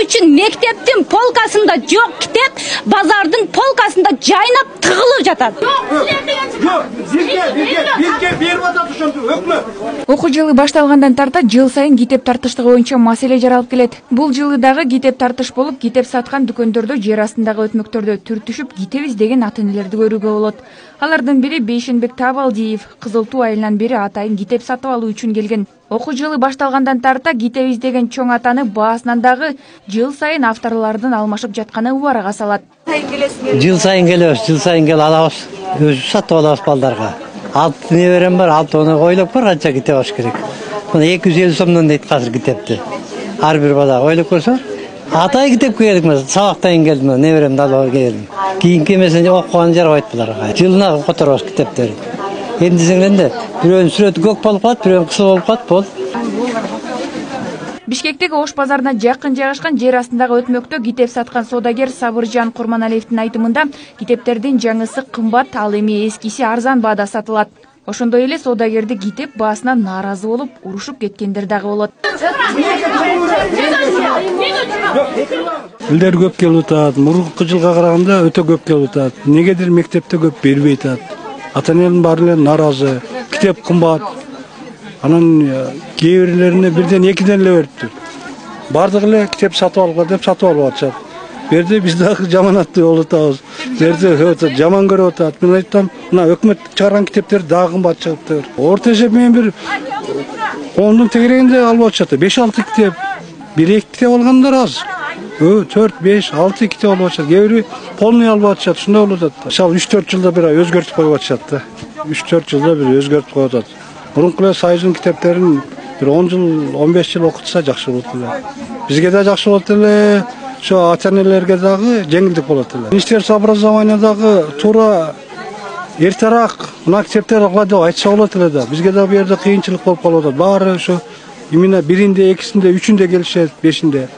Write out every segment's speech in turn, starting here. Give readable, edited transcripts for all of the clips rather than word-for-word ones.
үчүн мектептин полкасында жок китеп, базардын полкасында жайнап тыгылып жатат? Бизге берип атат ошонду өкмөт. Окуу жылы башталгандан тарта жыл сайын китеп тартыштыгы боюнча маселе жаралып келет. Бул жылы дагы китеп тартыш болуп, китеп саткан дүкөндөрдө жер астындагы өтмөктөрдө түр-түшүп китеп издеген ата-энелерди көрүүгө болот. Алардын бири Бейшенбек Табалдиев, Кызыл Туу айылынан бери атайын китеп сатып алуу үчүн келген. Окуу жылы башталгандан тарта китеп издеген чоң атаны баасынан дагы жыл сайын авторлордун алмашып жатканы убарага салат. Жыл сайын келебиз, жыл сайын кел алабыз. Өзү сатып алабыз балдарга. 6 неберем бар, 6 оны ойлоп бар, канча китеп алыш керек. Мына 250 сомдон дейт азыр китепти. Ар бир бала ойлоп көрсө, атай китепке келдик мен, сабактан келдим, неберемди алып келдим. Кийинки эмесин окуган жарабайт буларга. Жылына которобуз китептерди. Эндисиңерде бирөөнүн сүрөтү көк болуп калат, бирөөнүн кыска болуп калат, болду. Бишкектеги Ош базарына жакын жайгашкан жер астындагы өтмөктө китеп саткан содагер Сабыржан Курманалиевдин айтымында китептердин жаңысы кымбат, ал эми эскиси арзан баада сатылат. Ошондой эле содагерди китеп баасынан нааразы болуп, урушуп кеткендер дагы болот. Элдер көп келип атат, мурунку жылга караганда өтө көп келип атат. Негедир мектепте көп бербей атат. Ата-энелердин баары эле нааразы, китеп кымбат. Анан кээ бирлерине бирден экиден эле бериптир. Бардыгы эле китеп сатып алгыла деп сатып алып атышат. Берде биз дагы жаманатты болуп атабыз. Берде жаман көрүп атат. Мен айттым, мына өкмөт чыгарган китептер дагы кымбат чыгыптыр. Орто эсеп менен бир 10дун тегерегинде алып атышат. 5-6 китеп. 1-2 китеп алгандар аз. 4, 5, 6 китеп алып атышат. Кээ бири полный алып атышат. Ушундай болуп атат. Мисалы 3-4 жылда бир өзгөртүп коюп атышат да. 3-4 жылда бир өзгөртүп коюп атат. Мурунку эле Союздун китептерин бир 10 жыл, 15 жыл окутса жакшы болот эле. Бизге да жакшы болот эле, ошо ата-энелерге дагы жеңилдик болот эле. Министерство образования дагы туура эртерээк мына китептер окула деп айтса болот эле да. Бизге да бу жерде кыйынчылык болуп калып атат. Баары ошо именно биринде, экисинде, үчүндө келишет, бешинде.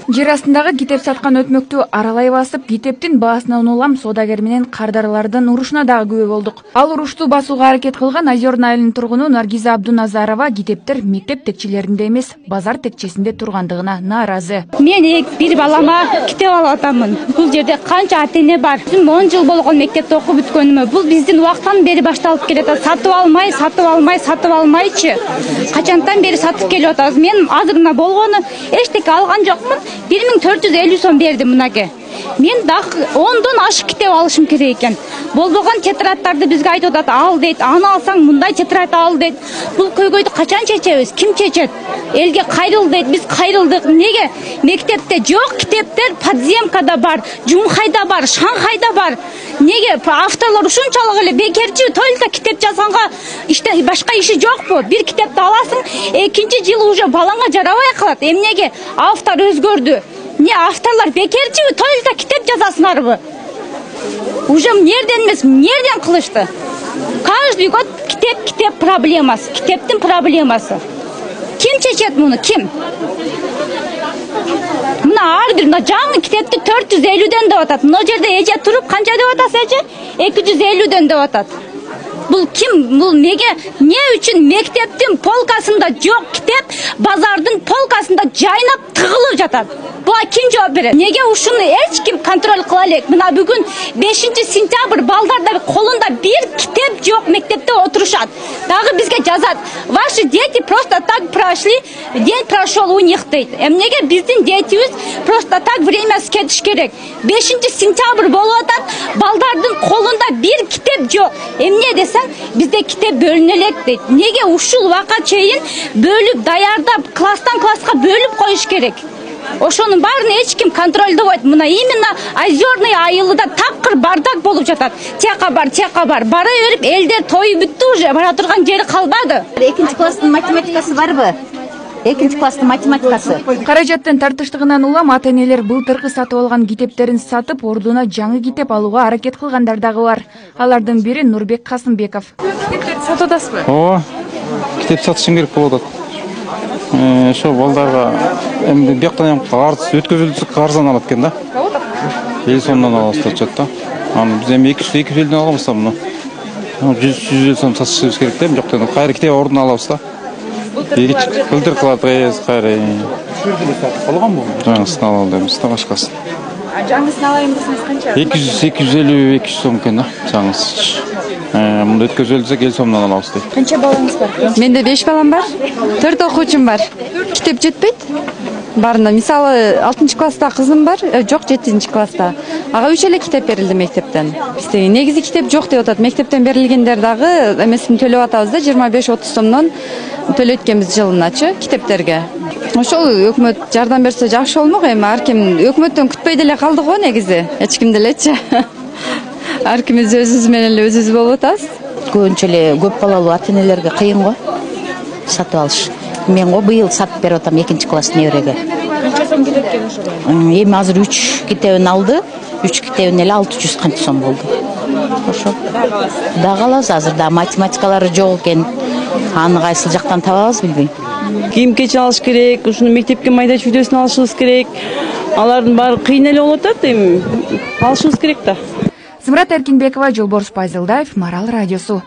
Жер астындагы китеп саткан өтмөктү аралай басып, китептин баасынан улам содагер менен кардарлардын урушуна дагы күбө болдук. Ал урушту басууга аракет кылган Озерный айылынын тургуну Наргиза Абдуназарова китептер мектеп текчелеринде эмес, базар текчесинде тургандыгына нааразы. Мен бир балама китеп алып атамын. Бул жерде канча ата-эне бар. 10 жыл болгон мектепте окуп бүткөнүмө. Бул биздин убактан бери башталып келет. Сатып алмайчы. Качантан бери сатып келип атабыз. Мен азырына болгону эчтеке алган жокмун. 1450 сом бердим мынаке. Мен дагы 10дон ашык китеп алышым керек экен. Болбогон тетрадтарды бизге айтып атат, ал дейт, аны алсаң мындай тетрад ал дейт. Бул көйгөйдү качан чечебиз? Ким чечет? Элге кайрыл дейт, биз кайрылдык. Неге? Мектепте жок китептер подземкада бар, Жумхайда бар, Шанхайда бар. Неге? Авторлор ушунчалык эле бекерчи, тойлто китеп жазганга башка иши жокпу? Бир китепти аласың, экинчи жылы уже балаңа жарабай калат. Эмнеге? Автор өзгөрдү. Не авторлар бекерчиби, тойлто китеп жазасыңарбы? Уже нерден эмес, нерден кылышты? Каждый год китеп проблемасы, китептин проблемасы. Ким чечет муну, ким? Мына ар бир жаңы китепти 450ден деп атат. Мына жерде эже туруп канча деп атасы эже? 250ден деп атат. Бул ким? Бул неге? Не үчүн мектептин полкасында жок китеп, базардын полкасында жайнап тыгылып жатат? Буга ким жооп берет? Неге ушуну эч ким контроль кыла элек? Мына бүгүн 5-сентябрь балдарда колунда бир китеп жок мектепте отурушат. Дагы бизге жазат. Ваши дети просто так прошли, день прошел у них дейт. Эмнеге биздин детибиз просто так время кетиш керек? 5-сентябрь болуп атат, балдардын колунда бир китеп жок. Эмне десең, бизде китеп бөлүнө элек дейт. Неге ушул убакка чейин бөлүп даярдап, класстан класска бөлүп коюш керек? Ошонун баарын эч ким контролдобойт. Мына именно Озерный айылында такыр бардак болуп жатат. Тияка бар. Бара берип элдер тою бүттү уже, бара турган жери калбады. 2-класстын математикасы барбы? 2-класстын математикасы. Каражаттын тартыштыгынан улам ата-энелер былтыркы сатып алган китептерин сатып, ордуна жаңы китеп алууга аракет кылгандар дагы бар. Алардын бири Нурбек Касымбеков. Китептерди сатып атасызбы? Ооба. Китеп сатышым керек болуп атат. Ошо балдарга эми бияктан өткөзүлсө арзан алат экен да. 50 сомдон алабыз деп жатат да. Аны биз эми 250ден аламыз да муну. 100 жыл сом сатышыбыз керек да. Жок, кайра китеп ордун алабыз да. Былтыр кылат кайра. Алган бу. Жаңысын алабыз да башкасын. Жаңысын алайын десеңиз канча? 250-200 сом экен да, жаңысы. Мында өткөзүлсө ел сомдон алабыз дейт. Канча балаңыз бар? Менде 5 балам бар. 4 окуучум бар. Китеп жетпейт. Барында мисалы 6-класста кызым бар, жок 7-класста. Ага 3 эле китеп берилди мектептен. Бизде негизи китеп жок деп атат. Мектептен берилгендер дагы эмесин төлөп атабыз да 25-30 сомдон төлөйт экенбиз жылыначы китептерге. Ошол өкмөт жардам берсе жакшы болмок. Эми ар ким өкмөттөн күтпөй деле калдык го негизи. Эч ким делечи. Ар кимиз өзүбүз менен эле өзүбүз болуп атабыз. Көбүнчө эле көп балалуу ата-энелерге кыйын го сатып алыш. Мен го быйыл сатып берип атам 2-класс небереге. Канча сом кеткен ошо? Эми азыр 3 китебин алды. 3 китебин эле 600 канча сом болду. Ошо. Да калабыз азыр да математикалары жок экен. Аны кайсыл жактан табабыз билбейм. Кийим кече алыш керек, ушуну мектепке майда чүйдөсүн алышыбыз керек. Алардын баары кыйын эле болуп атат, эми алышыбыз керек да. Зымрат Эркинбекова, Жолборс Пайзылдаев, Марал радиосу.